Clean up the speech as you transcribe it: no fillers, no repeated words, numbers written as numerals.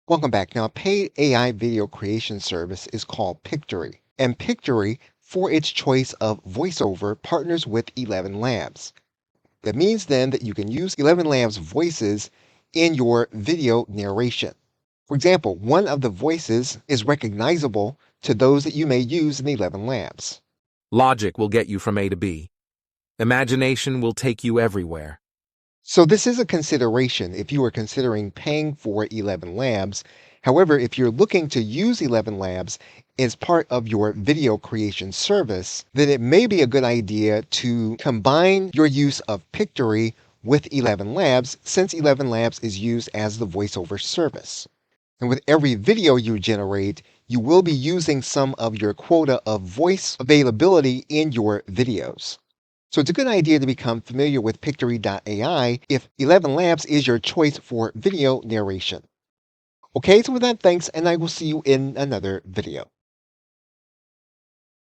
Welcome back. Now, a paid AI video creation service is called Pictory, and Pictory, for its choice of voiceover, partners with 11 Labs. That means then that you can use 11 Labs voices in your video narration. For example, one of the voices is recognizable to those that you may use in 11 Labs. Logic will get you from A to B. Imagination will take you everywhere. So this is a consideration if you are considering paying for 11 Labs. However, if you're looking to use 11 Labs as part of your video creation service, then it may be a good idea to combine your use of Pictory with 11 Labs, since 11 Labs is used as the voiceover service. And with every video you generate, you will be using some of your quota of voice availability in your videos. So it's a good idea to become familiar with pictory.ai if 11 Labs is your choice for video narration. Okay, so with that, thanks, and I will see you in another video.